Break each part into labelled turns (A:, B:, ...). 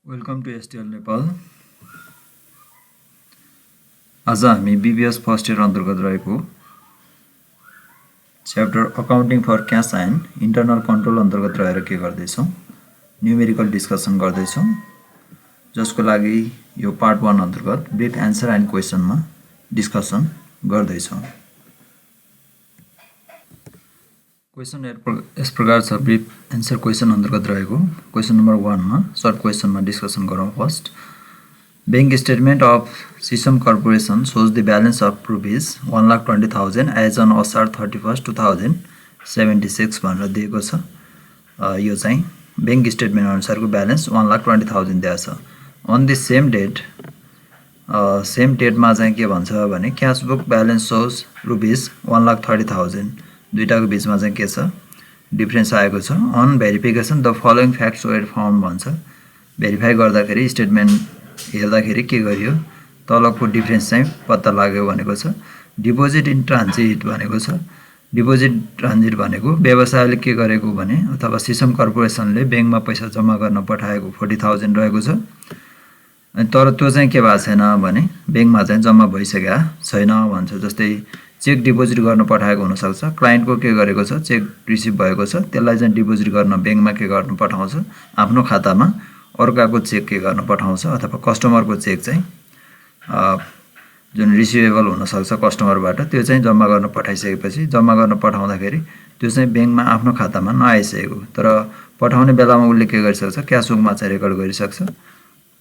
A: Welcome to एसटिएल Nepal. आज हामी BBS first year अन्तर्गत रहेको chapter accounting for cash and internal control अन्तर्गत रहेर के गर्दैछौँ, न्युमेरिकल डिस्कसन गर्दैछौँ, जसको लागि यो पार्ट 1 अन्तर्गत ब्रिफ एन्सर एन्ड क्वेसनमा डिस्कसन गर्दैछौँ। क्वेसन यस प्रकार छ। ब्रिफ एन्सर क्वेसन अन्तर्गत रहेको क्वेसन नम्बर 1 मा सर्ट क्वेसनमा डिस्कसन गरौँ। First, bank statement of Sisam Corporation shows the balance of rupees 1,20,000 as on Asar 31st 2076 भनेर दिएको छ। यो चाहिँ बैंक स्टेटमेन्ट अनुसारको ब्यालेन्स 1,20,000 दिएको छ। अन द सेम डेटमा चाहिँ के भन्छ भने cash book balance shows rupees 1,30,000 दुईटाको बिचमा चाहिँ के छ, डिफरेन्स आएको छ। On verification the following facts were found भन्छ। भेरिफाई गर्दाखेरि स्टेटमेन्ट हेर्दाखेरि के गरियो, तलको डिफरेन्स चाहिँ पत्ता लाग्यो भनेको छ। डिपोजिट इन ट्रान्जिट भनेको छ। डिपोजिट ट्रान्जिट भनेको व्यवसायले के गरेको भने अथवा सिसम कर्पोरेसनले ब्याङ्कमा पैसा जम्मा गर्न पठाएको 40,000 रहेको छ। अनि तर त्यो चाहिँ के भएको छैन भने ब्याङ्कमा चाहिँ जम्मा भइसकेका छैन भन्छ। जस्तै चेक डिपोजिट गर्न पठाएको हुनसक्छ, क्लाइन्टको के गरेको छ, चेक रिसिभ भएको छ, त्यसलाई चाहिँ डिपोजिट गर्न ब्याङ्कमा के गर्न पठाउँछ, आफ्नो खातामा अर्काको चेक के गर्न पठाउँछ, अथवा कस्टमरको चेक चाहिँ जुन रिसिभेबल हुनसक्छ कस्टमरबाट त्यो चाहिँ जम्मा गर्न पठाइसकेपछि जम्मा गर्न पठाउँदाखेरि त्यो चाहिँ ब्याङ्कमा आफ्नो खातामा नआइसकेको, तर पठाउने बेलामा उसले के गरिसक्छ, क्यास बुकमा चाहिँ रेकर्ड गरिसक्छ,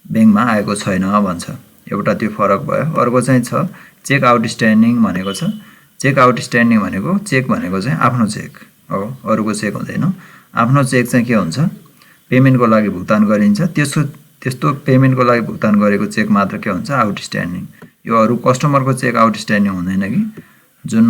A: ब्याङ्कमा आएको छैन भन्छ। एउटा त्यो फरक भयो। अर्को चाहिँ छ चेक आउटस्ट्यान्डिङ भनेको छ। चेक आउटस्ट्यान्डिङ भनेको चेक भनेको चाहिँ आफ्नो चेक हो, अरूको चेक हुँदैन। आफ्नो चेक चाहिँ के हुन्छ, पेमेन्टको लागि भुक्तान गरिन्छ। त्यस्तो पेमेन्टको लागि भुक्तान गरेको चेक मात्र के हुन्छ, आउटस्ट्यान्डिङ। यो अरू कस्टमरको चेक आउटस्ट्यान्डिङ हुँदैन कि जुन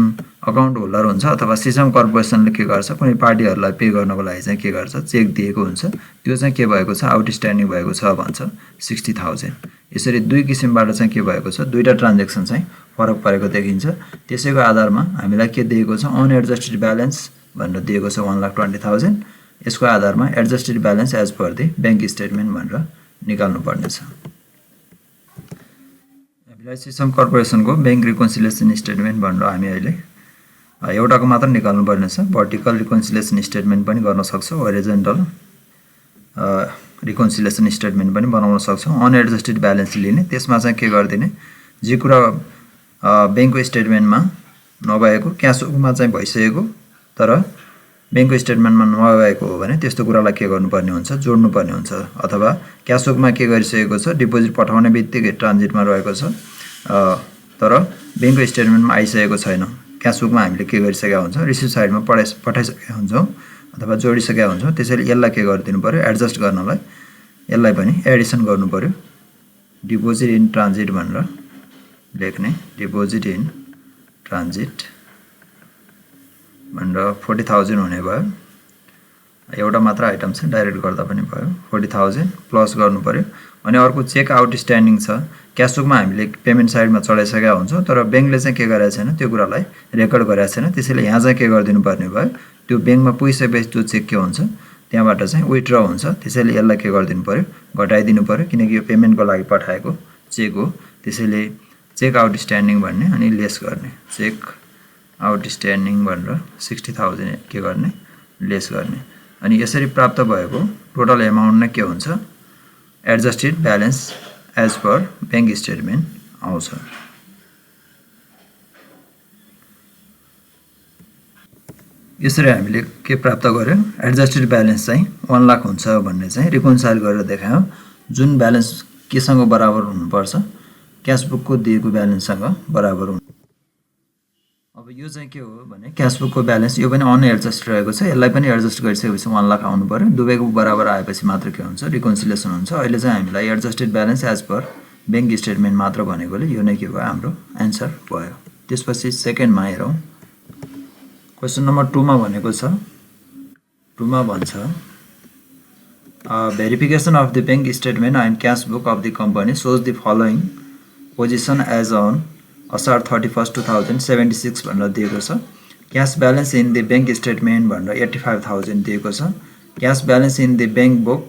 A: अकाउन्ट होल्डर हुन्छ अथवा सिसम कर्पोरेसनले के गर्छ, कुनै पार्टीहरूलाई पे गर्नको लागि चाहिँ के गर्छ, चेक दिएको हुन्छ, त्यो चाहिँ के भएको छ, आउटस्ट्यान्डिङ भएको छ भन्छ 60,000। यसरी दुई किसिमबाट चाहिँ के भएको छ, दुईटा ट्रान्जेक्सन चाहिँ फरक परेको देखिन्छ। त्यसैको आधारमा हामीलाई के दिएको छ, अनएडजस्टेड ब्यालेन्स भनेर दिएको छ 1,20,000। यसको आधारमा adjusted balance as per the bank statement भनेर निकाल्नु पर्नेछ। हामीलाई सिसम कर्पोरेसनको बैंक रिकन्सिलिएसन स्टेटमेन्ट भनेर हामी अहिले एउटाको मात्र निकाल्नु पर्नेछ। भर्टिकल रिकन्सिलिएसन स्टेटमेन्ट पनि गर्न सक्छौँ, होरिजोन्टल रिकन्सिलिएसन स्टेटमेन्ट पनि बनाउन सक्छौँ। अनएडजस्टेड ब्यालेन्स लिने, त्यसमा चाहिँ के गरिदिने, जे कुरा ब्याङ्कको स्टेटमेन्टमा नभएको क्यास बुकमा चाहिँ भइसकेको तर ब्याङ्कको स्टेटमेन्टमा नभएको हो भने त्यस्तो कुरालाई के गर्नुपर्ने हुन्छ, जोड्नुपर्ने हुन्छ। अथवा क्यास बुकमा के गरिसकेको छ, डिपोजिट पठाउने बित्तिकै ट्रान्जिटमा रहेको छ, तर ब्याङ्कको स्टेटमेन्टमा आइसकेको छैन, क्यास बुकमा हामीले के गरिसकेका हुन्छौँ, रिसिभ साइडमा पठाइसकेका हुन्छौँ अथवा जोडिसकेका हुन्छौँ। त्यसैले यसलाई के गरिदिनु पऱ्यो, एडजस्ट गर्नलाई यसलाई पनि एडिसन गर्नु पऱ्यो। डिपोजिट इन ट्रान्जिट भनेर लेख्ने, डिपोजिट इन ट्रान्जिट भनेर 40,000 हुने भयो। एउटा मात्र आइटम छ, डाइरेक्ट गर्दा पनि भयो। 40,000 प्लस गर्नु पऱ्यो। अनि अर्को चेक आउटस्ट्यान्डिङ छ। क्यास बुकमा हामीले पेमेन्ट साइडमा चढाइसकेका हुन्छौँ तर ब्याङ्कले चाहिँ के गरेको छैन, त्यो कुरालाई रेकर्ड गरेको छैन। त्यसैले यहाँ चाहिँ के गरिदिनु पर्ने भयो, त्यो ब्याङ्कमा पुगिसकेपछि त्यो चेक के हुन्छ, त्यहाँबाट चाहिँ विथड्र हुन्छ। त्यसैले यसलाई के गरिदिनु पऱ्यो, घटाइदिनु पऱ्यो, किनकि यो पेमेन्टको लागि पठाएको चेक हो। त्यसैले चेक आउटस्ट्यान्डिङ भन्ने अनि लेस गर्ने, चेक आउटस्ट्यान्डिङ भनेर 60,000 के गर्ने, लेस गर्ने। अनि यसरी प्राप्त भएको टोटल एमाउन्ट नै के हुन्छ, adjusted balance as per bank statement आउँछ। यसरी हामीले के प्राप्त गर्यो, एडजस्टेड ब्यालेन्स चाहिँ 1 लाख हुन्छ भन्ने चाहिँ रिकन्साइल गरेर देखायौँ। जुन ब्यालेन्स केसँग बराबर हुनुपर्छ, क्यास बुकको दिएको ब्यालेन्ससँग बराबर हुनु। अब यो चाहिँ के हो भने क्यास बुकको ब्यालेन्स यो पनि अनएडजस्ट रहेको छ। यसलाई पनि एडजस्ट गरिसकेपछि 1 लाख आउनु पऱ्यो। दुवैको बराबर आएपछि मात्र के हुन्छ, रिकन्सिलिएसन हुन्छ। अहिले चाहिँ हामीलाई adjusted balance as per bank statement मात्र भनेकोले यो नै के भयो, हाम्रो एन्सर भयो। त्यसपछि सेकेन्डमा हेरौँ। क्वेसन नम्बर 2 मा भनेको छ, 2 मा भन्छ verification of the bank statement and cash book of the company shows the following position as on Asar 31st 2076 भनेर दिएको छ। Cash balance in the bank statement भनेर 85,000 दिएको छ। Cash balance in the bank book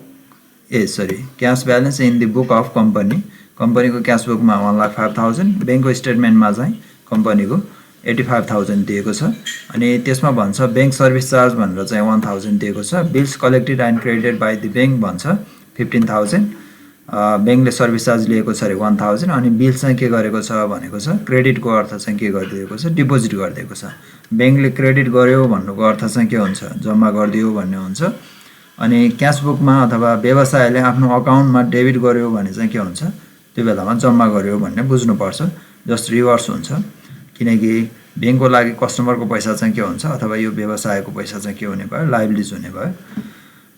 A: cash balance in the book of company, कम्पनीको cash बुकमा 1,05,000, ब्याङ्कको स्टेटमेन्टमा चाहिँ कम्पनीको 85,000 दिएको छ। अनि त्यसमा भन्छ ब्याङ्क सर्भिस चार्ज भनेर चाहिँ 1,000 दिएको छ। Bills collected and credited by the bank भन्छ 15,000, ब्याङ्कले सर्भिस चार्ज लिएको छ अरे 1,000। अनि बिल चाहिँ के गरेको छ भनेको छ, क्रेडिटको अर्थ चाहिँ के गरिदिएको छ, डिपोजिट गरिदिएको छ। ब्याङ्कले क्रेडिट गर्यो भन्नुको अर्थ चाहिँ के हुन्छ, जम्मा गरिदियो भन्ने हुन्छ। अनि क्यास बुकमा अथवा व्यवसायले आफ्नो अकाउन्टमा डेबिट गर्यो भने चाहिँ के हुन्छ, त्यो बेलामा जम्मा गर्यो भन्ने बुझ्नुपर्छ। जस्ट रिभर्स हुन्छ, किनकि ब्याङ्कको लागि कस्टमरको पैसा चाहिँ के हुन्छ, अथवा यो व्यवसायको पैसा चाहिँ के हुने भयो, लाइबिलिटिज हुने भयो।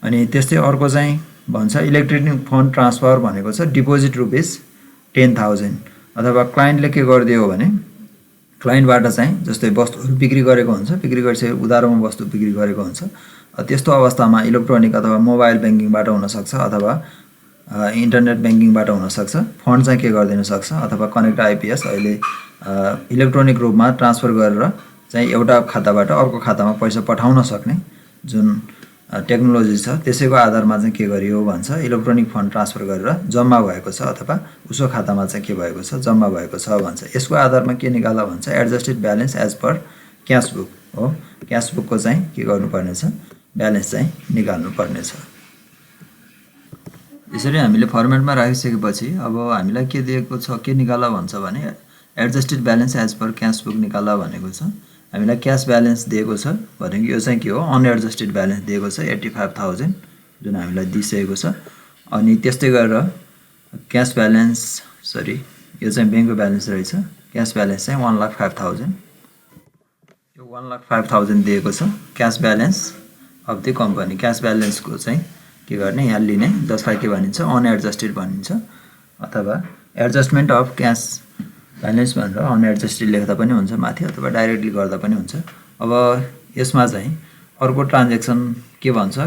A: अनि त्यस्तै अर्को चाहिँ भन्छ इलेक्ट्रोनिक फन्ड ट्रान्सफर भनेको छ डिपोजिट रुपिस 10,000, अथवा क्लाइन्टले के गरिदियो भने क्लाइन्टबाट चाहिँ जस्तै वस्तुहरू बिक्री गरेको हुन्छ, बिक्री गरिसके उधारोमा वस्तु बिक्री गरेको हुन्छ। त्यस्तो अवस्थामा इलेक्ट्रोनिक अथवा मोबाइल ब्याङ्किङबाट हुनसक्छ, अथवा इन्टरनेट ब्याङ्किङबाट हुनसक्छ। फन्ड चाहिँ के गरिदिन सक्छ, अथवा कनेक्ट आइपिएस अहिले इलेक्ट्रोनिक रूपमा ट्रान्सफर गरेर चाहिँ एउटा खाताबाट अर्को खातामा पैसा पठाउन सक्ने जुन टेक्नोलोजी छ, त्यसैको आधारमा चाहिँ के गरियो भन्छ इलेक्ट्रोनिक फन्ड ट्रान्सफर गरेर जम्मा भएको छ, अथवा उसको खातामा चाहिँ के भएको छ, जम्मा भएको छ भन्छ। यसको आधारमा के निकाल्दा भन्छ adjusted balance as per cash book हो। क्यास बुकको चाहिँ के गर्नुपर्ने छ, ब्यालेन्स चाहिँ निकाल्नु पर्ने छ। यसरी हामीले फर्मेटमा राखिसकेपछि अब हामीलाई के दिएको छ, के निकाल्दा भन्छ भने adjusted balance as per cash book निकाल्दा भनेको छ। हामीलाई क्यास ब्यालेन्स दिएको छ भनेको यो चाहिँ के हो, अनएडजस्टेड ब्यालेन्स दिएको छ 85,000 जुन हामीलाई दिइसकेको छ। अनि त्यस्तै गरेर क्यास ब्यालेन्स यो चाहिँ ब्याङ्कको ब्यालेन्स रहेछ। क्यास ब्यालेन्स चाहिँ 1,05,000, यो 1,05,000 दिएको छ cash balance of the company. Cash ब्यालेन्सको चाहिँ के गर्ने, यहाँ लिने, जसलाई के भनिन्छ अनएडजस्टेड भनिन्छ, अथवा एडजस्टमेन्ट अफ क्यास ब्यालेन्स भनेर अनएडजस्टेड लेख्दा पनि हुन्छ माथि, अथवा डाइरेक्टली गर्दा पनि हुन्छ। अब यसमा चाहिँ अर्को ट्रान्जेक्सन के भन्छ,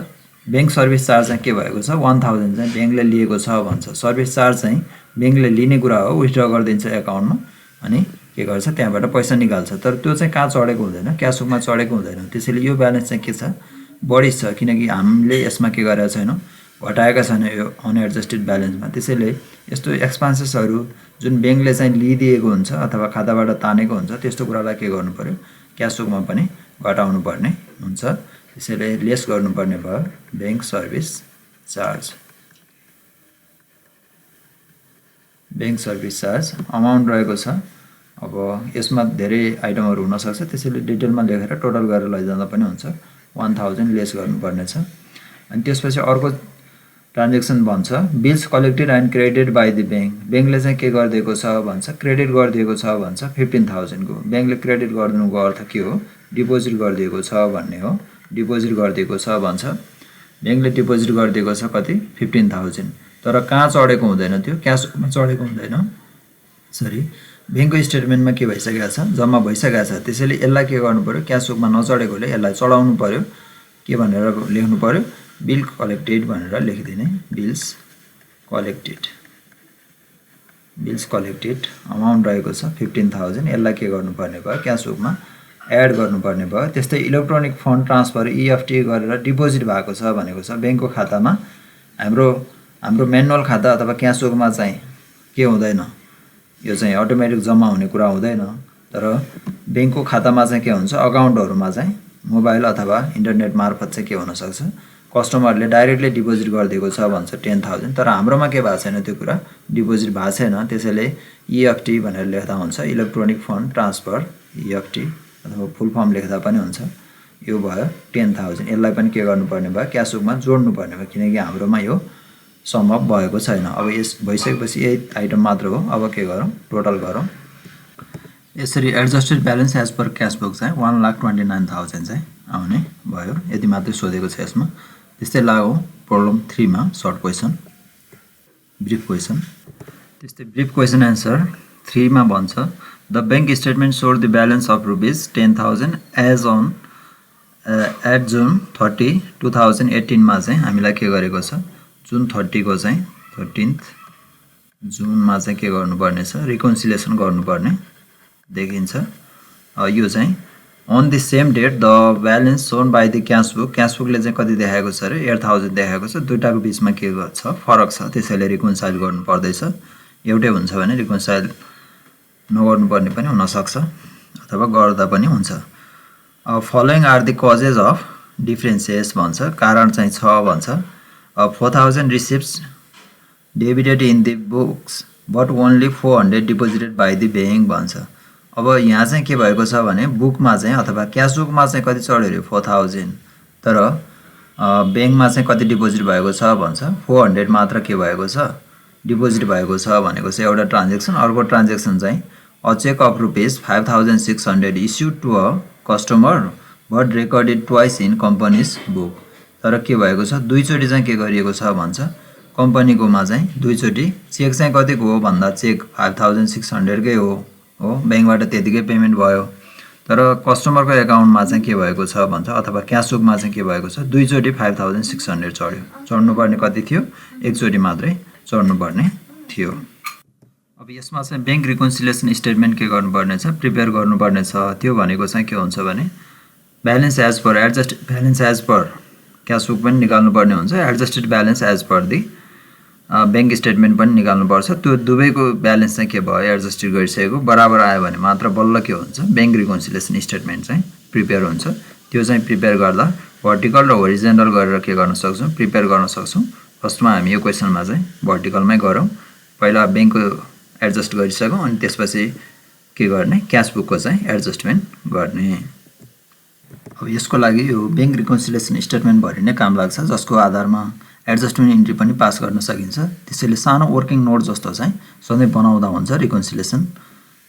A: ब्याङ्क सर्भिस चार्ज चाहिँ के भएको छ, 1,000 चाहिँ ब्याङ्कले लिएको छ भन्छ। सर्भिस चार्ज चाहिँ ब्याङ्कले लिने कुरा हो, विथड्र गरिदिन्छ एकाउन्टमा, अनि के गर्छ त्यहाँबाट पैसा निकाल्छ। तर त्यो चाहिँ कहाँ चढेको हुँदैन, क्यास बुकमा चढेको हुँदैन। त्यसैले यो ब्यालेन्स चाहिँ के छ, बढी छ, किनकि हामीले यसमा के गरेका छैनौँ, घटाएका छैन यो अनएडजस्टेड ब्यालेन्समा। त्यसैले यस्तो एक्सपेन्सेसहरू जुन ब्याङ्कले चाहिँ लिइदिएको हुन्छ अथवा खाताबाट तानेको हुन्छ, त्यस्तो कुरालाई के गर्नु पर्यो, क्यास बुकमा पनि घटाउनु पर्ने हुन्छ। त्यसैले लेस गर्नुपर्ने भयो bank service charge. Bank service charge amount रहेको छ। अब यसमा धेरै आइटमहरू हुनसक्छ, त्यसैले डिटेलमा लेखेर टोटल गरेर लैजाँदा पनि हुन्छ। 1,000 लेस गर्नुपर्ने छ। अनि त्यसपछि अर्को ट्रान्जेक्सन भन्छ bills collected and credited by the bank. ब्याङ्कले चाहिँ के गरिदिएको छ भन्छ, क्रेडिट गरिदिएको छ भन्छ 15,000 को। ब्याङ्कले क्रेडिट गरिदिनुको अर्थ के हो, डिपोजिट गरिदिएको छ भन्ने हो। डिपोजिट गरिदिएको छ भन्छ, ब्याङ्कले डिपोजिट गरिदिएको छ कति, 15,000। तर कहाँ चढेको हुँदैन, त्यो क्यास बुकमा चढेको हुँदैन, ब्याङ्कको स्टेटमेन्टमा के भइसकेको छ, जम्मा भइसकेको छ। त्यसैले यसलाई के गर्नु पर्यो, क्यास बुकमा नचढेकोले यसलाई चढाउनु पर्यो। के भनेर लेख्नु पर्यो, बिल कलेक्टेड भनेर लेखिदिने। बिल्स कलेक्टेड अमाउन्ट रहेको छ 15,000, यसलाई के गर्नुपर्ने भयो, क्यास बुकमा एड गर्नुपर्ने भयो। त्यस्तै इलेक्ट्रोनिक फन्ड ट्रान्सफर EFT गरेर डिपोजिट भएको छ भनेको छ ब्याङ्कको खातामा। हाम्रो म्यानुअल खाता अथवा क्यास बुकमा चाहिँ के हुँदैन, यो चाहिँ अटोमेटिक जम्मा हुने कुरा हुँदैन। तर ब्याङ्कको खातामा चाहिँ के हुन्छ, अकाउन्टहरूमा चाहिँ मोबाइल अथवा इन्टरनेट मार्फत चाहिँ के हुनसक्छ, कस्टमरले डाइरेक्टली डिपोजिट गरिदिएको छ भन्छ 10,000। तर हाम्रोमा के भएको छैन, त्यो कुरा डिपोजिट भएको छैन। त्यसैले EFT भनेर लेख्दा हुन्छ, इलेक्ट्रोनिक फन्ड ट्रान्सफर EFT, अथवा फुल फर्म लेख्दा पनि हुन्छ। यो भयो 10,000। यसलाई पनि के गर्नुपर्ने भयो, क्यास बुकमा जोड्नुपर्ने भयो, किनकि हाम्रोमा यो सम्भव भएको छैन। अब यस भइसकेपछि यही आइटम मात्र हो। अब के गरौँ, टोटल गरौँ। यसरी adjusted balance as per cash book चाहिँ 1,29,000 चाहिँ आउने भयो। यति मात्रै सोधेको छ यसमा। त्यस्तै लागौँ प्रब्लम 3 मा, सर्ट क्वेसन, ब्रिफ क्वेसन। त्यस्तै ब्रिफ क्वेसन एन्सर 3 मा भन्छ the bank statement showed the balance of rupees 10,000 as on at June 30, 2018 मा चाहिँ हामीलाई के गरेको छ, जुन 30 को चाहिँ 13th जुनमा चाहिँ के गर्नुपर्ने छ, रिकन्सिलिएसन गर्नुपर्ने देखिन्छ। यो चाहिँ on the same date the balance shown by the cash बुकले चाहिँ कति देखाएको छ अरे 8000 देखाएको छ। दुईटाको बिचमा के छ फरक छ, त्यसैले रिकन्साइल गर्नु पर्दैछ। एउटै हुन्छ भने रिकन्साइल नगर्नुपर्ने पनि हुनसक्छ अथवा गर्दा पनि हुन्छ। Following are the causes of differences भन्छ, कारण चाहिँ छ भन्छ। 4000 receipts debited in the books but only 400 deposited by the bank भन्छ। अब यहाँ चाहिँ के भएको छ भने बुकमा चाहिँ अथवा क्यास बुकमा चाहिँ कति चढ्यो अरे 4000, तर ब्याङ्कमा चाहिँ कति डिपोजिट भएको छ भन्छ 400 मात्र के भएको छ डिपोजिट भएको छ भनेको चाहिँ एउटा ट्रान्जेक्सन। अर्को ट्रान्जेक्सन चाहिँ a cheque of ₹5600 issued to a customer but recorded twice in company's book. तर के भएको छ दुईचोटि चाहिँ के गरिएको छ भन्छ कम्पनीकोमा चाहिँ दुईचोटि चेक चाहिँ कतिको हो भन्दा चेक 5600 कै हो ब्याङ्कबाट त्यतिकै पेमेन्ट भयो। तर कस्टमरको एकाउन्टमा चाहिँ के भएको छ भन्छ अथवा क्यास बुकमा चाहिँ के भएको छ दुईचोटि 5600 चढ्यो। चढ्नुपर्ने कति थियो एकचोटि मात्रै चढ्नुपर्ने थियो। अब यसमा चाहिँ ब्याङ्क रिकन्सिलिएसन स्टेटमेन्ट के गर्नुपर्ने छ प्रिपेयर गर्नुपर्ने छ। त्यो भनेको चाहिँ के हुन्छ भने balance as per adjust balance as per cash book पनि निकाल्नुपर्ने हुन्छ, adjusted balance as per the bank statement पनि निकाल्नुपर्छ। त्यो दुवैको ब्यालेन्स चाहिँ के भयो एडजस्टेड गरिसकेको बराबर आयो भने मात्र बल्ल के हुन्छ ब्याङ्क रिकन्सिलिएसन स्टेटमेन्ट चाहिँ प्रिपेयर हुन्छ। त्यो चाहिँ प्रिपेयर गर्दा भर्टिकल र होरिजेन्टल गरेर के गर्न सक्छौँ प्रिपेयर गर्न सक्छौँ। फर्स्टमा हामी यो क्वेसनमा चाहिँ भर्टिकलमै गरौँ, पहिला ब्याङ्कको एडजस्ट गरिसकौँ अनि त्यसपछि के गर्ने क्यास बुकको चाहिँ एडजस्टमेन्ट गर्ने। अब यसको लागि यो ब्याङ्क रिकन्सिलिएसन स्टेटमेन्ट भरि नै काम लाग्छ, जसको आधारमा एडजस्टमेन्ट इन्ट्री पनि पास गर्न सकिन्छ। त्यसैले सानो वर्किङ नोट जस्तो चाहिँ सधैँ बनाउँदा हुन्छ रिकन्सिलिएसन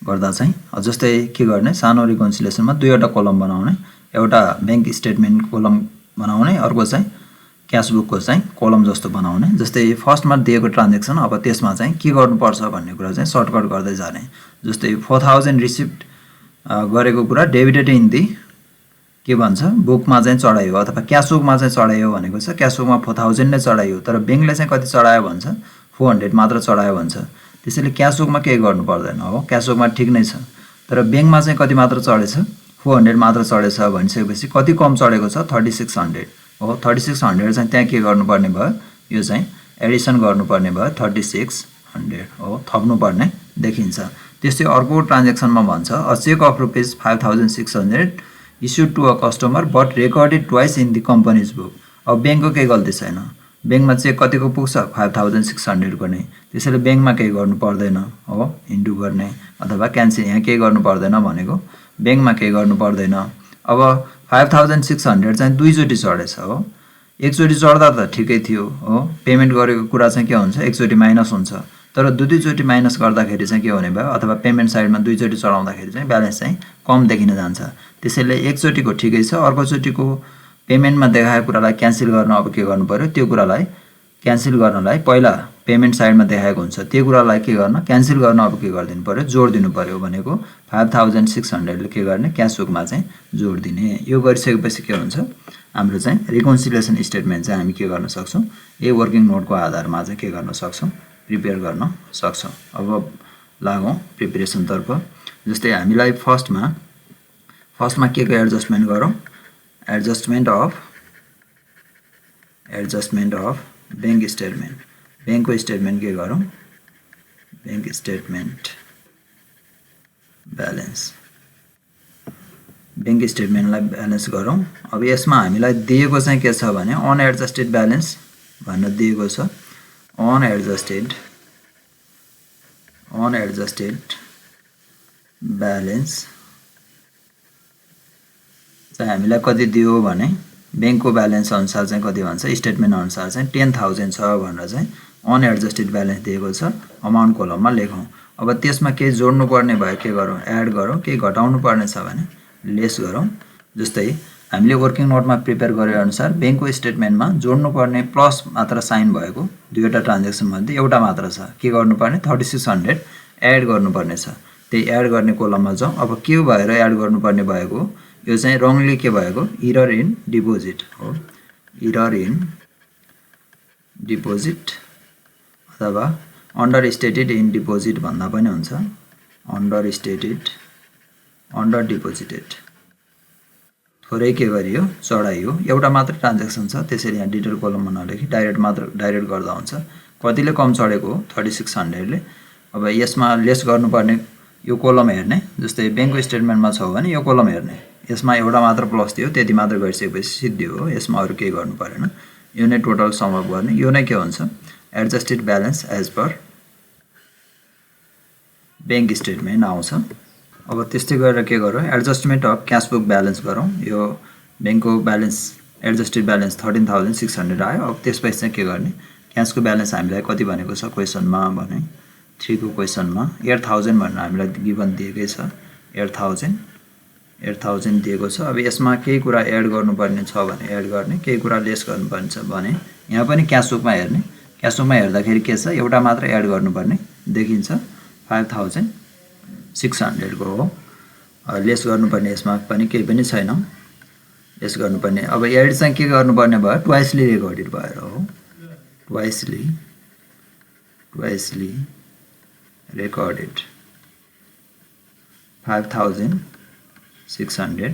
A: गर्दा चाहिँ। जस्तै के गर्ने सानो रिकन्सिलिएसनमा दुईवटा कलम बनाउने, एउटा ब्याङ्क स्टेटमेन्ट कलम बनाउने, अर्को चाहिँ क्यास बुकको चाहिँ कलम जस्तो बनाउने। जस्तै फर्स्टमा दिएको ट्रान्जेक्सन अब त्यसमा चाहिँ के गर्नुपर्छ भन्ने कुरा चाहिँ सर्टकट गर्दै जाने। जस्तै 4000 रिसिप्ट गरेको कुरा डेबिटेड इन दि के भन्छ बुकमा चाहिँ चढायो अथवा क्यास बुकमा चाहिँ चढायो भनेको छ क्यास बुकमा 4000 नै चढायो, तर ब्याङ्कले चाहिँ कति चढायो भन्छ 400 मात्र चढायो भन्छ। त्यसैले क्यास बुकमा केही गर्नु पर्दैन हो, क्यास बुकमा ठिक नै छ, तर ब्याङ्कमा चाहिँ कति मात्र चढेछ 400 मात्र चढेछ भनिसकेपछि कति कम चढेको छ 3600 हो। 3600 चाहिँ त्यहाँ के गर्नुपर्ने भयो यो चाहिँ एडिसन गर्नुपर्ने भयो 3600 हो, थप्नुपर्ने देखिन्छ। त्यस्तै अर्को ट्रान्जेक्सनमा भन्छ a cheque of ₹5600 issued to a customer but recorded twice in the company's book. अब ब्याङ्कको केही गल्ती छैन, ब्याङ्कमा चेक कतिको पुग्छ 5600 को नै, त्यसैले ब्याङ्कमा केही गर्नु पर्दैन हो, इन्टु गर्ने अथवा क्यान्सल यहाँ केही गर्नु पर्दैन भनेको ब्याङ्कमा केही गर्नु पर्दैन। अब 5600 चाहिँ दुईचोटि चढेछ हो, एकचोटि चढ्दा त ठिकै थियो हो, पेमेन्ट गरेको कुरा चाहिँ के हुन्छ एकचोटि माइनस हुन्छ, तर दुईचोटि माइनस गर्दाखेरि चाहिँ के हुने भयो अथवा पेमेन्ट साइडमा दुईचोटि चढाउँदाखेरि चाहिँ ब्यालेन्स चाहिँ कम देखिन जान्छ। त्यसैले एकचोटिको ठिकै छ, अर्कोचोटिको पेमेन्टमा देखाएको कुरालाई क्यान्सल गर्न अब के गर्नु पर्यो त्यो कुरालाई क्यान्सल गर्नलाई पहिला पेमेन्ट साइडमा देखाएको हुन्छ त्यो कुरालाई के गर्न क्यान्सल गर्न अब के गरिदिनु पर्यो जोड दिनु पर्यो भनेको 5600 ले के गर्ने क्यास बुकमा चाहिँ जोड दिने। यो गरिसकेपछि के हुन्छ हाम्रो चाहिँ रिकन्सिलिएसन स्टेटमेन्ट चाहिँ हामी के गर्न सक्छौँ यही वर्किङ नोटको आधारमा चाहिँ के गर्न सक्छौँ प्रिपेयर गर्न सक्छौँ। अब लागौँ प्रिपरेसनतर्फ। जस्तै हामीलाई फर्स्टमा के को एडजस्टमेन्ट गरौँ एडजस्टमेन्ट अफ बैंक स्टेटमेन्ट, बैंकको स्टेटमेन्ट के गरौँ बैंक स्टेटमेन्ट ब्यालेन्स, बैंक स्टेटमेन्टलाई ब्यालेन्स गरौँ। अब यसमा हामीलाई दिएको चाहिँ के छ भने अनएडजस्टेड ब्यालेन्स भनेर दिएको छ। अनएडजस्टेड ब्यालेन्स चाहिँ हामीलाई कति दियो भने बैंकको ब्यालेन्स अनुसार चाहिँ कति भन्छ स्टेटमेन्ट अनुसार चाहिँ 10000 छ भनेर चाहिँ अनएडजस्टेड ब्यालेन्स दिएको छ। अमाउन्ट कोलममा लेखौँ। अब त्यसमा केही जोड्नु पर्ने भयो के गरौँ एड गरौँ, केही घटाउनु पर्ने छ भने लेस गरौँ। जस्तै हामीले वर्किङ नोटमा प्रिपेयर गरे अनुसार बैंकको स्टेटमेन्टमा जोड्नु पर्ने प्लस मात्र साइन भएको दुईवटा ट्रान्जेक्सन मध्ये एउटा मात्र छ, के गर्नुपर्ने 3600 एड गर्नुपर्ने छ। त्यही एड गर्ने कोलममा जाउँ। अब के भएर एड गर्नुपर्ने भएको यो चाहिँ रङली के भएको इरर इन डिपोजिट हो, इरर इन डिपोजिट अथवा अन्डर स्टेटेड इन डिपोजिट भन्दा पनि हुन्छ, अन्डर डिपोजिटेड थोरै के गरियो चढाइयो, एउटा मात्र ट्रान्ज्याक्सन छ त्यसैले यहाँ डिटेल कोलममा नलेखी डाइरेक्ट गर्दा हुन्छ। कतिले कम चढेको हो 3600 ले। अब यसमा लेस गर्नुपर्ने यो कोलम हेर्ने, जस्तै ब्याङ्कको स्टेटमेन्टमा छ भने यो कोलम हेर्ने, यसमा एउटा मात्र प्लस थियो त्यति मात्र गरिसकेपछि सिद्धियो हो, यसमा अरू केही गर्नु परेन। यो नै टोटल सम अप गर्ने, यो नै के हुन्छ adjusted balance as per bank statement आउँछ। अब त्यस्तै गरेर के गरौँ adjustment of cash book balance गरौँ। यो ब्याङ्कको ब्यालेन्स एडजस्टेड ब्यालेन्स 13,600 आयो। अब त्यसपछि चाहिँ के गर्ने क्यासको ब्यालेन्स हामीलाई कति भनेको छ क्वेसनमा भने 3 को क्वेसनमा 8000 भनेर हामीलाई गिभन दिएकै छ। 8000 दिएको छ। अब यसमा केही कुरा एड गर्नुपर्ने छ भने एड गर्ने, केही कुरा लेस गर्नुपर्ने छ भने यहाँ पनि क्यास बुकमा हेर्ने। क्यास बुकमा हेर्दाखेरि के छ एउटा मात्र एड गर्नुपर्ने देखिन्छ 5600 को हो। लेस गर्नुपर्ने यसमा पनि केही पनि छैन लेस गर्नुपर्ने। अब एड चाहिँ के गर्नुपर्ने भयो ट्वाइसली रेकर्डेड भएर हो, ट्वाइसली recorded 5600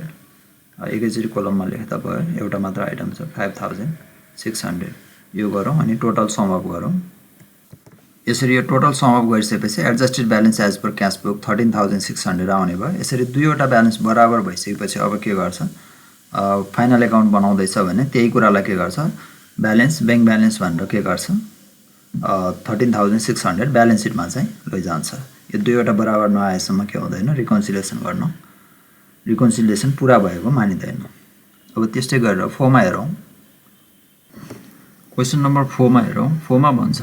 A: एकैचोटि कोलममा लेख्दा भयो, एउटा मात्र आइटम छ 5600 यो गरौँ अनि टोटल सम अप गरौँ। यसरी यो टोटल सम अप गरिसकेपछि adjusted balance as per cash book 13,600 आउने भयो। यसरी दुईवटा ब्यालेन्स बराबर भइसकेपछि अब के गर्छ फाइनल एकाउन्ट बनाउँदैछ भने त्यही कुरालाई के गर्छ ब्यालेन्स ब्याङ्क ब्यालेन्स भनेर के गर्छ 13,600 ब्यालेन्स सिटमा चाहिँ लैजान्छ। यो दुईवटा बराबर नआएसम्म के हुँदैन रिकन्सिलिएसन गर्नु, रिकन्सिलिएसन पुरा भएको मानिँदैन। अब त्यस्तै गरेर 4 मा हेरौँ। क्वेसन नम्बर 4 मा हेरौँ। 4 मा भन्छ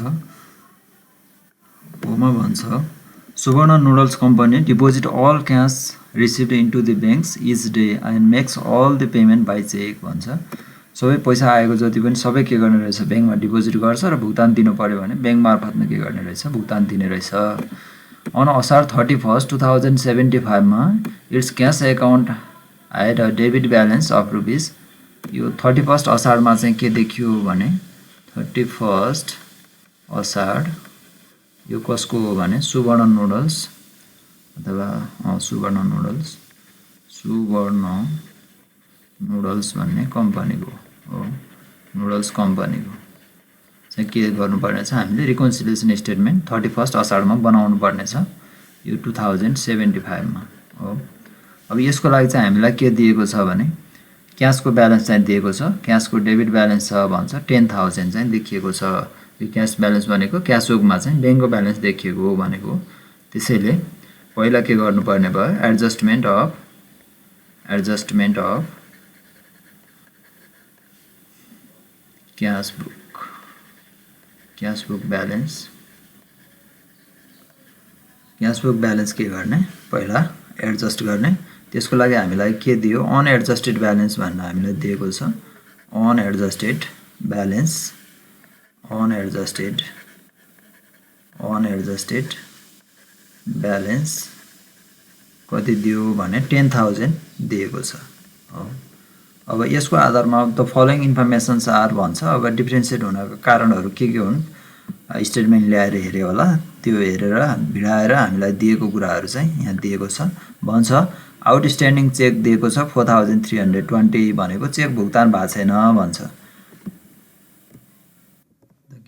A: Suvarna noodles company deposit all cash received into the banks each day and makes all the payment by cheque भन्छ। सबै पैसा आएको जति पनि सबै के गर्ने रहेछ ब्याङ्कमा डिपोजिट गर्छ र भुक्तान दिनु पर्यो भने ब्याङ्क मार्फत नै के गर्ने रहेछ भुक्तान दिने रहेछ। अन असार 31 2075 मा it's cash account had a debit balance of rupees. यो 31 असारमा चाहिँ के देखियो भने 31 असार यो कसको हो भने सुवर्ण नुडल्स अथवा सुवर्ण नुडल्स भन्ने कम्पनीको हो, नुडल्स कम्पनीको चाहिँ के गर्नुपर्ने छ हामीले रिकन्सिलिएसन स्टेटमेन्ट 31 असारमा बनाउनु पर्ने छ यो 2075 मा हो। अब यसको लागि चाहिँ हामीलाई के दिएको छ भने क्यासको ब्यालेन्स चाहिँ दिएको छ, क्यासको डेबिट ब्यालेन्स छ भन्छ 10,000 चाहिँ देखिएको छ। यो क्यास ब्यालेन्स भनेको क्यास बुकमा चाहिँ ब्याङ्कको ब्यालेन्स देखिएको हो भनेको। त्यसैले पहिला के गर्नुपर्ने भयो adjustment of cash book balance के गर्ने पहिला एडजस्ट गर्ने। त्यसको लागि हामीलाई के दियो अनएडजस्टेड ब्यालेन्स भनेर हामीलाई दिएको छ। अनएडजस्टेड ब्यालेन्स कति दियो भने 10,000 दिएको छ हो। अब यसको आधारमा द फलोइङ इन्फर्मेसन्स आर भन्छ। अब डिफ्रेन्सिएट हुनको कारणहरू के हुन् स्टेटमेन्ट ल्याएर हेऱ्यो होला, त्यो हेरेर भिडाएर हामीलाई दिएको कुराहरू चाहिँ यहाँ दिएको छ। भन्छ आउटस्ट्यान्डिङ चेक दिएको छ 4320 भनेको चेक भुक्तान भएको छैन भन्छ।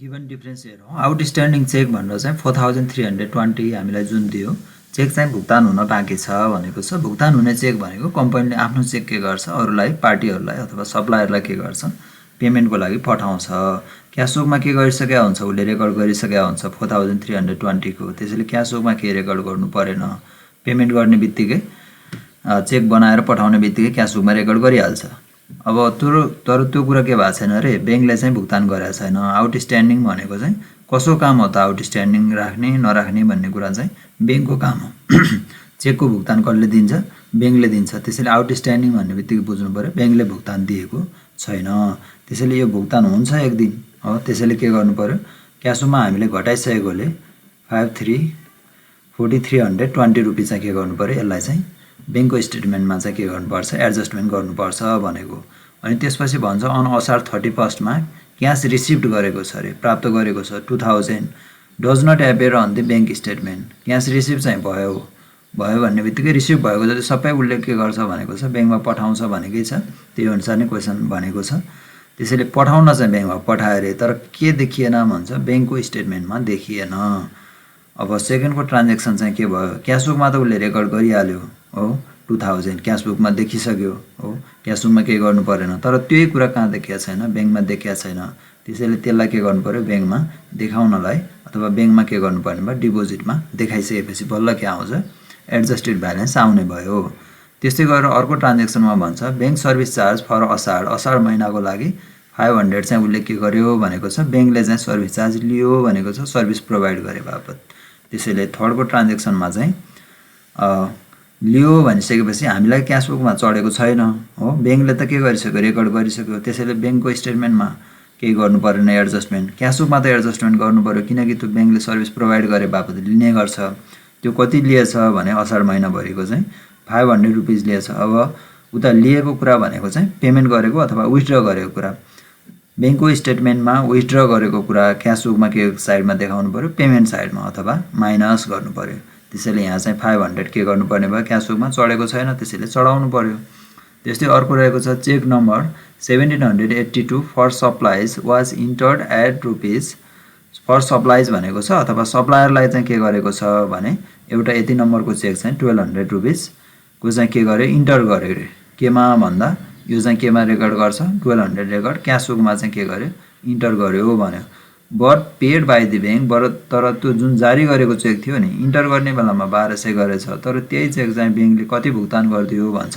A: गिभन डिफरेन्स हेरौँ। आउटस्ट्यान्डिङ चेक भनेर चाहिँ 4320 हामीलाई जुन दियो चेक चाहिँ भुक्तान हुन बाँकी छ भनेको छ। भुक्तान हुने चेक भनेको कम्पनीले आफ्नो चेक के गर्छ अरूलाई पार्टीहरूलाई अथवा सप्लायरलाई के गर्छ पेमेन्टको लागि पठाउँछ। क्यास बुकमा के गरिसकेका हुन्छ उसले रेकर्ड गरिसकेका हुन्छ 4320 को। त्यसैले क्यास बुकमा के रेकर्ड गर्नु परेन, पेमेन्ट गर्ने बित्तिकै चेक बनाएर पठाउने बित्तिकै क्यास बुकमा रेकर्ड गरिहाल्छ। अब तर त्यो कुरा के भएको छैन अरे ब्याङ्कले चाहिँ भुक्तान गरेको छैन। आउटस्ट्यान्डिङ भनेको चाहिँ कसो काम हो त आउटस्ट्यान्डिङ राख्ने नराख्ने भन्ने कुरा चाहिँ ब्याङ्कको काम हो। चेकको भुक्तान कसले दिन्छ ब्याङ्कले दिन्छ। त्यसैले आउटस्ट्यान्डिङ भन्ने बित्तिकै बुझ्नु पऱ्यो ब्याङ्कले भुक्तान दिएको छैन। त्यसैले यो भुक्तान हुन्छ एक दिन हो। त्यसैले के गर्नु पऱ्यो क्यास बुकमा हामीले घटाइसकेकोले 4320 रुपिस चाहिँ के गर्नु पऱ्यो यसलाई चाहिँ ब्याङ्कको स्टेटमेन्टमा चाहिँ के गर्नुपर्छ एडजस्टमेन्ट गर्नुपर्छ भनेको। अनि त्यसपछि भन्छ अन असार 31 मा क्यास रिसिभ्ड गरेको छ अरे प्राप्त गरेको छ 2000 does not appear on the bank statement. Cash receive चाहिँ भयो भयो भन्ने बित्तिकै रिसिभ भएको जति सबै उसले के गर्छ भनेको छ ब्याङ्कमा पठाउँछ भनेकै छ। त्यही अनुसार नै क्वेसन भनेको छ। त्यसैले पठाउन चाहिँ ब्याङ्कमा पठायो अरे, तर के देखिएन भन्छ ब्याङ्कको स्टेटमेन्टमा देखिएन। अब सेकेन्डको ट्रान्जेक्सन चाहिँ के भयो, क्यासबुकमा त उसले रेकर्ड गरिहाल्यो हो 2000 क्यासबुकमा देखिसक्यो हो, क्यासबुकमा केही गर्नु परेन। तर त्यही कुरा कहाँ देखिया छैन, ब्याङ्कमा देखिया छैन। त्यसैले त्यसलाई के गर्नु पर्यो, ब्याङ्कमा देखाउनलाई अथवा ब्याङ्कमा के गर्नुपर्ने भयो, डिपोजिटमा देखाइसकेपछि बल्ल के आउँछ, एडजस्टेड ब्यालेन्स आउने भयो। त्यस्तै गरेर अर्को ट्रान्जेक्सनमा भन्छ ब्याङ्क सर्भिस चार्ज फर असार महिनाको लागि 500 चाहिँ उसले के गर्यो भनेको छ, ब्याङ्कले चाहिँ सर्भिस चार्ज लियो भनेको छ सर्भिस प्रोभाइड गरे बापत। त्यसैले थर्डको ट्रान्जेक्सनमा चाहिँ लियो भनिसकेपछि हामीलाई क्यासबुकमा चढेको छैन हो, ब्याङ्कले त के गरिसक्यो, रेकर्ड गरिसक्यो। त्यसैले ब्याङ्कको स्टेटमेन्टमा केही गर्नु परेन एडजस्टमेन्ट, क्यासबुकमा त एडजस्टमेन्ट गर्नु पर्यो किनकि त्यो ब्याङ्कले सर्भिस प्रोभाइड गरे बापत लिने गर्छ। त्यो कति लिएछ भने असार महिनाभरिको चाहिँ 500 रुपिस लिएछ। अब उता लिएको कुरा भनेको चाहिँ पेमेन्ट गरेको अथवा विथड्र गरेको कुरा, ब्याङ्कको स्टेटमेन्टमा विथड्र गरेको कुरा क्यासबुकमा के साइडमा देखाउनु पर्यो, पेमेन्ट साइडमा अथवा माइनस गर्नु पर्यो। त्यसैले यहाँ चाहिँ 500 के गर्नुपर्ने भयो, क्यासबुकमा चढेको छैन त्यसैले चढाउनु पर्यो। त्यस्तै अर्को रहेको छ cheque number 1782 for supplies was entered at rupees, for supplies भनेको छ अथवा सप्लायरलाई चाहिँ के गरेको छ भने एउटा यति नम्बरको चेक चाहिँ 1200 रुपिसको चाहिँ के गर्यो, इन्टर गर्यो अरे। केमा भन्दा यो चाहिँ केमा रेकर्ड गर्छ, 1200 रेकर्ड क्यासबुकमा चाहिँ के गर्यो, इन्टर गर्यो भन्यो। But paid by the bank, तर त्यो जुन जारी गरेको चेक थियो नि, इन्टर गर्ने बेलामा 1200 गरेछ, तर त्यही चेक चाहिँ ब्याङ्कले कति भुक्तान गरिदियो भन्छ,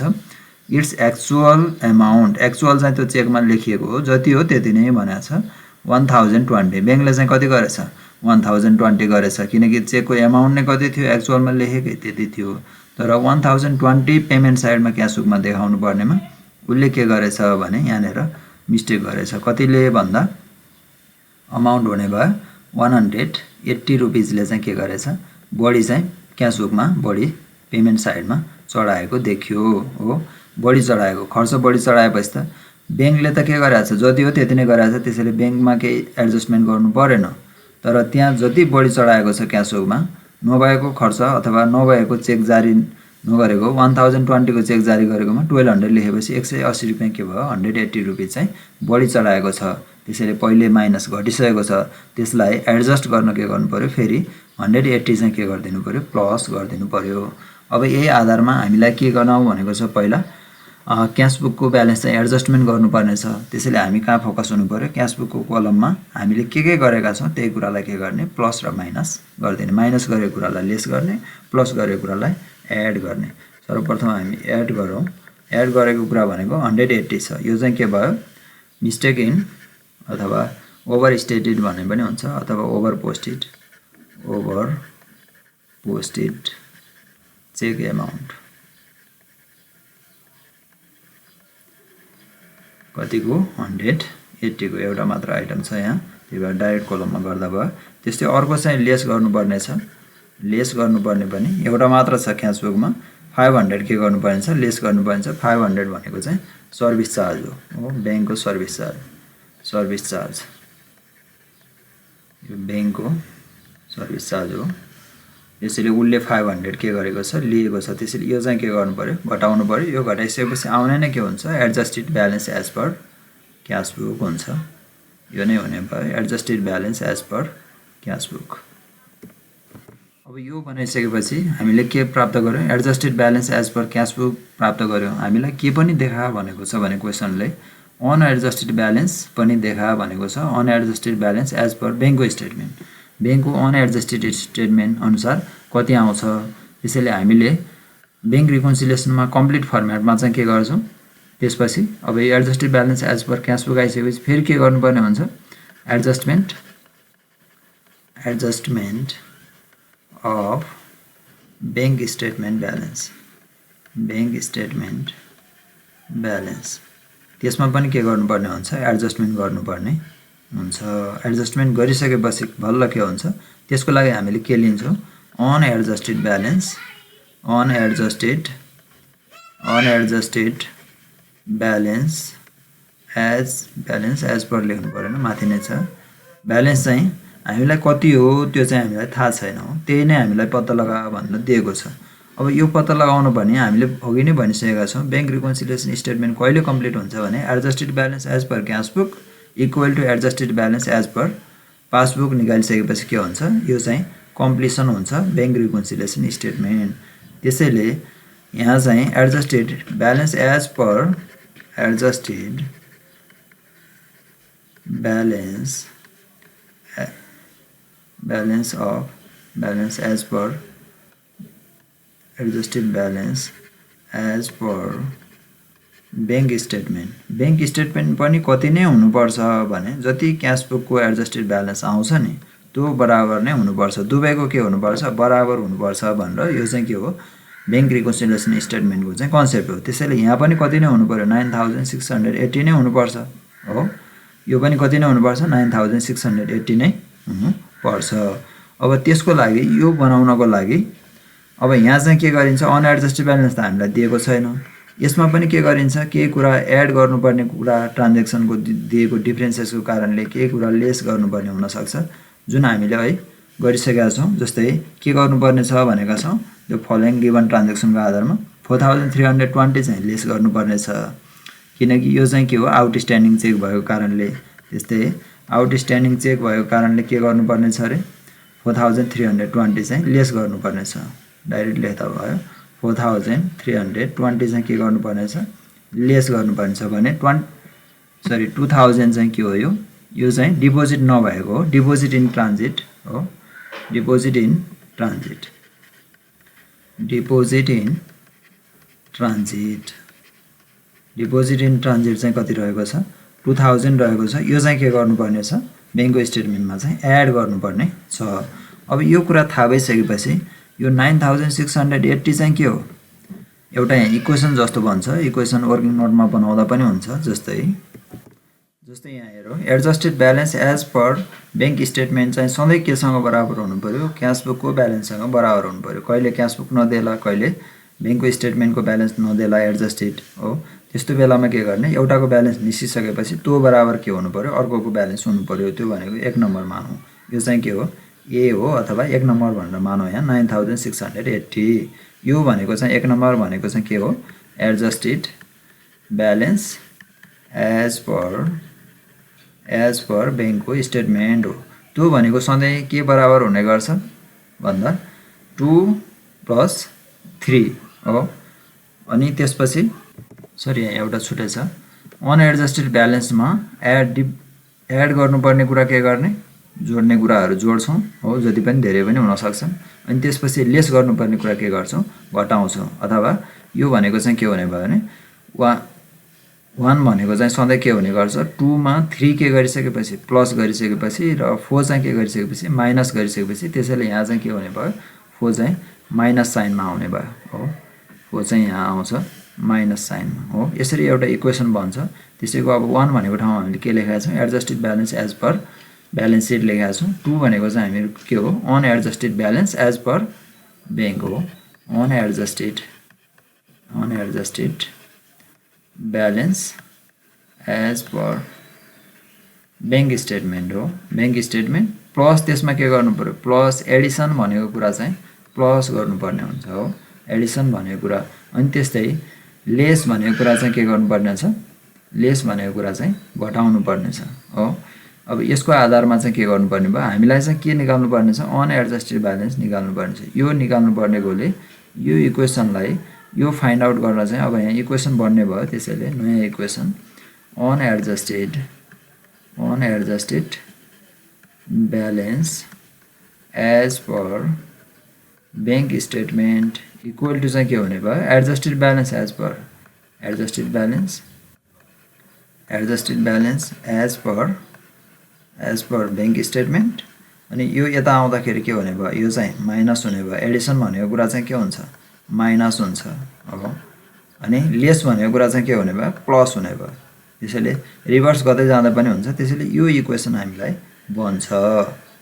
A: इट्स एक्चुअल एमाउन्ट, एक्चुअल चाहिँ त्यो चेकमा लेखिएको हो जति हो त्यति नै भनेको छ 1020। ब्याङ्कले चाहिँ कति गरेछ, 1020 गरेछ किनकि चेकको एमाउन्ट नै कति थियो, एक्चुअलमा लेखेकै त्यति थियो। तर 1020 पेमेन्ट साइडमा क्यासबुकमा देखाउनु पर्नेमा उसले के गरेछ भने यहाँनिर मिस्टेक गरेछ। कतिले भन्दा अमाउन्ट हुने भयो 180 रुपिसले चाहिँ के गरेछ, बढी चाहिँ क्यासबुकमा बढी पेमेन्ट साइडमा चढाएको देखियो हो। बढी चढाएको, खर्च बढी चढाएपछि त ब्याङ्कले त के गरेछ, जति हो त्यति नै गरेछ। त्यसैले ब्याङ्कमा केही एडजस्टमेन्ट गर्नु परेन। तर त्यहाँ जति बढी चढाएको छ क्यासबुकमा, नभएको खर्च अथवा नभएको चेक जारी नगरेको 1020 को चेक जारी गरेकोमा 1200 लेखेपछि 180 रुपियाँ के भयो, 180 रुपिस चाहिँ बढी चढाएको छ। त्यसैले पहिले माइनस घटिसकेको छ, त्यसलाई एडजस्ट गर्न के गर्नु पर्यो, फेरि 180 चाहिँ के गरिदिनु पर्यो, प्लस गरिदिनु पर्यो। अब यही आधारमा हामीलाई के गर्नु भनेको छ, पहिला क्यासबुकको ब्यालेन्स चाहिँ एडजस्टमेन्ट गर्नुपर्ने छ। त्यसैले हामी कहाँ फोकस हुनु पर्यो, क्यासबुकको कलममा हामीले के गरेका छौँ त्यही कुरालाई के गर्ने, प्लस र माइनस गरिदिने। माइनस गरेको कुरालाई लेस गर्ने, प्लस गरेको कुरालाई एड गर्ने। सर्वप्रथम हामी एड गरौँ। एड गरेको कुरा भनेको 180 छ। यो चाहिँ के भयो, मिस्टेक इन अथवा ओभर स्टेटेड भन्ने पनि हुन्छ अथवा ओभर पोस्टेड चेक एमाउन्ट कतिको, 180 को एउटा मात्र आइटम छ यहाँ, त्यही भएर डाइरेक्ट कलममा गर्दा भयो। त्यस्तै अर्को चाहिँ लेस गर्नुपर्ने छ। लेस गर्नुपर्ने पनि एउटा मात्र छ क्यासबुकमा, 500 के गर्नुपर्ने छ, लेस गर्नुपर्ने छ। 500 भनेको चाहिँ सर्भिस चार्ज हो, ब्याङ्कको सर्भिस चार्ज यो ब्याङ्कको सर्भिस चार्ज हो। यसैले उसले 500 के गरेको छ, लिएको छ। त्यसैले यो चाहिँ के गर्नु पर्यो, घटाउनु पर्यो। यो घटाइसकेपछि आउने नै के हुन्छ, adjusted balance as per cashbook हुन्छ। यो नै हुने भयो adjusted balance as per cashbook. अब यो बनाइसकेपछि हामीले के प्राप्त गर्यौँ, adjusted balance as per cashbook प्राप्त गर्यौँ। हामीलाई के पनि देखा भनेको छ भने क्वेसनले अनएडजस्टेड ब्यालेन्स पनि देखा भनेको छ। अनएडजस्टेड ब्यालेन्स एज पर ब्याङ्कको स्टेटमेन्ट, ब्याङ्कको अनएडजस्टेड स्टेटमेन्ट अनुसार कति आउँछ। त्यसैले हामीले ब्याङ्क रिकन्सिलिएसनमा कम्प्लिट फर्मेटमा चाहिँ के गर्छौँ, त्यसपछि अब यो adjusted balance as per cashbook आइसकेपछि फेरि के गर्नुपर्ने हुन्छ, adjustment of bank statement balance त्यसमा पनि के गर्नुपर्ने हुन्छ, एडजस्टमेन्ट गर्नुपर्ने हुन्छ। एडजस्टमेन्ट गरिसकेपछि बल्ल के हुन्छ, त्यसको लागि हामीले के लिन्छौँ, अनएडजस्टेड ब्यालेन्स एज पर लेख्नु परेन, माथि नै छ। ब्यालेन्स चाहिँ हामीलाई कति हो त्यो चाहिँ हामीलाई थाहा छैन हो, त्यही नै हामीलाई पत्ता लगा भनेर दिएको छ। अब यो पत्ता लगाउनु भने हामीले अघि नै भनिसकेका छौँ बैंक रिकन्सिलिएसन स्टेटमेन्ट कहिले कम्प्लिट हुन्छ भने adjusted balance as per cash book equal to adjusted balance as per passbook निकालिसकेपछि के हुन्छ यो चाहिँ कम्प्लिसन हुन्छ बैंक रिकन्सिलिएसन स्टेटमेन्ट। त्यसैले यहाँ चाहिँ adjusted balance as per adjusted balance as per adjusted balance as per bank statement पनि कति नै हुनुपर्छ भने जति क्यास बुकको एडजस्टेड ब्यालेन्स आउँछ नि त्यो बराबर नै हुनुपर्छ, दुवैको के हुनुपर्छ बराबर हुनुपर्छ भनेर यो चाहिँ के हो बैंक रिकन्सिलिएसन स्टेटमेन्टको चाहिँ कन्सेप्ट हो। त्यसैले यहाँ पनि कति नै हुनु पर्यो 9680 नै हुनुपर्छ हो, यो पनि कति नै हुनुपर्छ 9680 नै हुनुपर्छ। अब त्यसको लागि यो बनाउनको लागि अब यहाँ चाहिँ के गरिन्छ अनएडजस्टेड ब्यालेन्स त हामीलाई दिएको छैन, यसमा पनि के गरिन्छ केही कुरा एड गर्नुपर्ने कुरा ट्रान्ज्याक्सनको दिएको डिफरेन्सेसको कारणले केही कुरा लेस गर्नुपर्ने हुनसक्छ जुन हामीले है गरिसकेका छौँ। जस्तै के गर्नुपर्ने छ भनेका छौँ यो फलोइङ गिभन ट्रान्ज्याक्सनको आधारमा 4320 चाहिँ लेस गर्नुपर्ने छ किनकि यो चाहिँ के हो आउटस्ट्यान्डिङ चेक भएको कारणले। त्यस्तै आउटस्ट्यान्डिङ चेक भएको कारणले के गर्नुपर्ने छ अरे 4320 चाहिँ लेस गर्नुपर्ने छ, डाइरेक्ट लेख्दा भयो 4320 चाहिँ के गर्नुपर्ने छ लेस गर्नुपर्ने छ भने 2000 चाहिँ के हो यो चाहिँ डिपोजिट नभएको हो, डिपोजिट इन ट्रान्जिट हो, डिपोजिट इन ट्रान्जिट चाहिँ कति रहेको छ 2000 रहेको छ, यो चाहिँ के गर्नुपर्ने छ बैंकको स्टेटमेन्टमा चाहिँ एड गर्नुपर्ने छ। अब यो कुरा थाहा भइसकेपछि यो 9680 चाहिँ के हो एउटा यहाँ इक्वेसन जस्तो बन्छ, इक्वेसन वर्किङ नोटमा बनाउँदा पनि हुन्छ। जस्तै यहाँ हेरौँ adjusted balance as per bank statement चाहिँ सधैँ केसँग बराबर हुनु पर्यो क्यास बुकको ब्यालेन्ससँग बराबर हुनु पर्यो, कहिले क्यास बुक नदेला कहिले बैंकको स्टेटमेन्टको ब्यालेन्स नदेला एडजस्टेड हो। त्यस्तो बेलामा के गर्ने एउटाको ब्यालेन्स निस्किसकेपछि त्यो बराबर के हुनु पर्यो अर्कोको ब्यालेन्स हुनु पर्यो, त्यो भनेको 1 नम्बर मानौँ, यो चाहिँ के हो ए हो अथवा 1 नम्बर भनेर मानौँ यहाँ 9680। यो भनेको चाहिँ 1 नम्बर भनेको चाहिँ के हो एडजस्टेड ब्यालेन्स एज पर बैंकको स्टेटमेन्ट हो। त्यो भनेको सधैँ के बराबर हुने गर्छ भन्दा 2 + 3 हो। अनि त्यसपछि सरी यहाँ एउटा छुटे छ अनएडजस्टेड ब्यालेन्समा एड गर्नुपर्ने कुरा के गर्ने जोड्ने कुराहरू जोड्छौँ हो, जति पनि धेरै पनि हुन सक्छन्। अनि त्यसपछि लेस गर्नुपर्ने कुरा के गर्छौँ घटाउँछौँ, अथवा यो भनेको चाहिँ के हुने भयो भने 1 भनेको चाहिँ सधैँ के हुने गर्छ 2 मा 3 के गरिसकेपछि प्लस गरिसकेपछि र 4 चाहिँ के गरिसकेपछि माइनस गरिसकेपछि त्यसैले यहाँ चाहिँ के हुने भयो 4 चाहिँ माइनस साइनमा आउने भयो हो, 4 चाहिँ यहाँ आउँछ माइनस साइनमा हो। यसरी एउटा इक्वेसन बन्छ। त्यसैको अब 1 भनेको ठाउँमा हामीले के लेखेका छौँ adjusted balance as per balance sheet लेखेका छौँ, 2 भनेको चाहिँ हामी के हो unadjusted balance as per bank हो, unadjusted balance as per bank statement हो, बैंक स्टेटमेन्ट प्लस त्यसमा के गर्नु पर्यो प्लस एडिसन भनेको कुरा चाहिँ प्लस गर्नुपर्ने हुन्छ हो, एडिसन भनेको कुरा। अनि त्यस्तै लेस भनेको कुरा चाहिँ के गर्नुपर्ने छ लेस भनेको कुरा चाहिँ घटाउनु पर्ने छ हो। अब यसको आधारमा चाहिँ के गर्नुपर्ने भयो हामीलाई चाहिँ के निकाल्नु पर्ने छ अनएडजस्टेड ब्यालेन्स निकाल्नु पर्ने छ। यो निकाल्नु पर्नेकोले यो इक्वेसनलाई यो फाइन्ड आउट गर्न चाहिँ अब यहाँ इक्वेसन बन्ने भयो। त्यसैले नयाँ equation unadjusted balance as per bank statement equal to चाहिँ के हुने भयो adjusted balance as per bank statement. अनि यो यता आउँदाखेरि के हुने भयो यो चाहिँ माइनस हुने भयो, एडिसन भनेको कुरा चाहिँ के हुन्छ माइनस हुन्छ हो। अनि लेस भनेको कुरा चाहिँ के हुने भयो प्लस हुने भयो। त्यसैले रिभर्स गर्दै जाँदा पनि हुन्छ। त्यसैले यो इक्वेसन हामीलाई बन्छ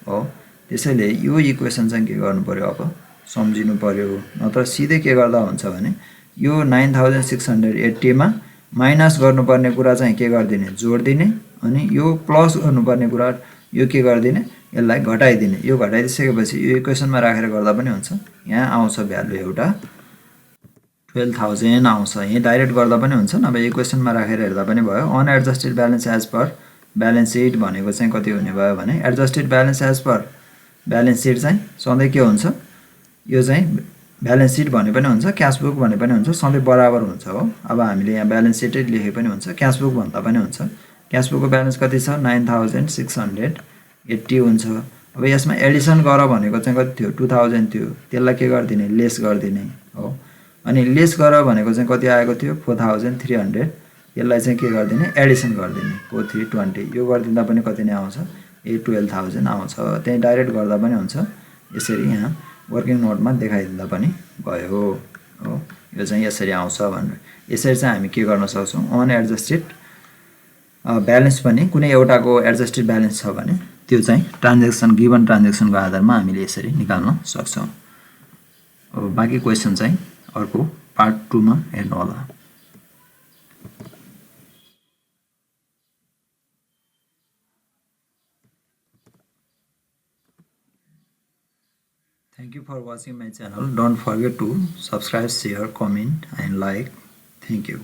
A: हो। त्यसैले यो इक्वेसन चाहिँ के गर्नु पर्यो अब सम्झिनु पर्यो, नत्र सिधै के गर्दा हुन्छ भने यो 9680 मा माइनस गर्नुपर्ने कुरा चाहिँ के गरिदिने जोडिदिने, अनि यो प्लस गर्नुपर्ने कुरा यो के गरिदिने यसलाई घटाइदिने। यो घटाइदिसकेपछि यो इक्वेसनमा राखेर गर्दा पनि हुन्छ। यहाँ आउँछ भ्यालु एउटा 12,000 आउँछ। यही डाइरेक्ट गर्दा पनि हुन्छ, नभए इक्वेसनमा राखेर हेर्दा पनि भयो। Unadjusted balance as per balance sheet भनेको चाहिँ कति हुने भयो भने adjusted balance as per balance sheet चाहिँ सधैँ के हुन्छ, यो चाहिँ ब्यालेन्स सिट भने पनि हुन्छ, क्यास बुक भने पनि हुन्छ, सधैँ बराबर हुन्छ हो। अब हामीले यहाँ ब्यालेन्स सिटै लेखे पनि हुन्छ, क्यास बुक भन्दा पनि हुन्छ। क्यास बुकको ब्यालेन्स कति छ 9,680 हुन्छ। अब यसमा एडिसन गर भनेको चाहिँ कति थियो 2,000 थियो, त्यसलाई के गरिदिने लेस गरिदिने हो। अनि लेस गर भनेको चाहिँ कति आएको थियो 4,300, यसलाई चाहिँ के गरिदिने एडिसन गरिदिने 4,320, यो गरिदिँदा पनि कति नै आउँछ 12,000 आउँछ। त्यही डाइरेक्ट गर्दा पनि हुन्छ, यसरी यहाँ वर्किङ नोटमा देखाइदिँदा पनि भयो हो। यो चाहिँ यसरी आउँछ भनेर यसरी चाहिँ हामी के गर्न सक्छौँ, अनएडजस्टेड ब्यालेन्स पनि कुनै एउटाको एडजस्टेड ब्यालेन्स छ भने त्यो चाहिँ ट्रान्ज्याक्सन गिभन ट्रान्ज्याक्सनको आधारमा हामीले यसरी निकाल्न सक्छौँ। अब बाँकी क्वेसन चाहिँ अर्को पार्ट 2 मा हेर्नु होला। Thank you for watching my channel. Don't forget to subscribe, share, comment and like. Thank you.